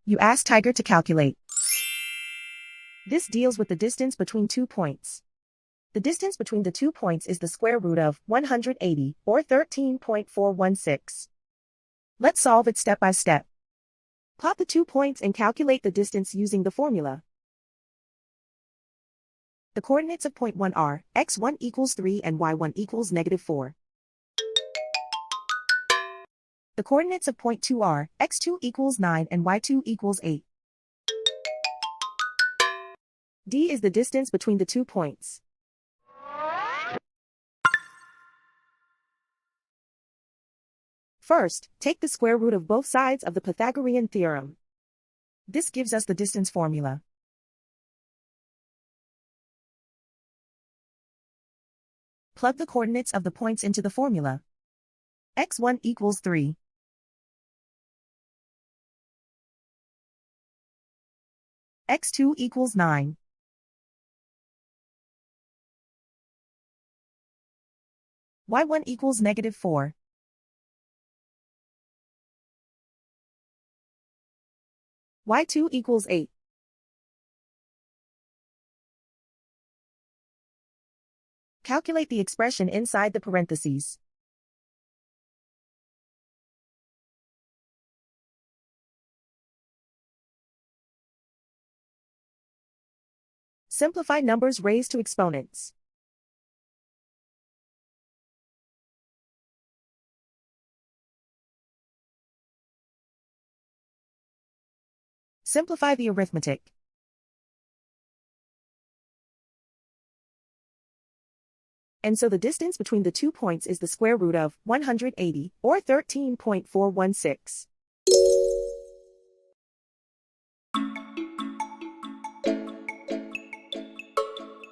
You ask Tiger to calculate. This deals with the distance between 2 points. The distance between the 2 points is the square root of 180, or 13.416. Let's solve it step by step. Plot the 2 points and calculate the distance using the formula. The coordinates of point 1 are x1 equals 3 and y1 equals -4. The coordinates of point 2 are x2 equals 9 and y2 equals 8. D is the distance between the 2 points. First, take the square root of both sides of the Pythagorean theorem. This gives us the distance formula. Plug the coordinates of the points into the formula. x1 equals 3. x2 equals 9. y1 equals -4. y2 equals 8. Calculate the expression inside the parentheses. Simplify numbers raised to exponents. Simplify the arithmetic. And so the distance between the 2 points is the square root of 180, or 13.416.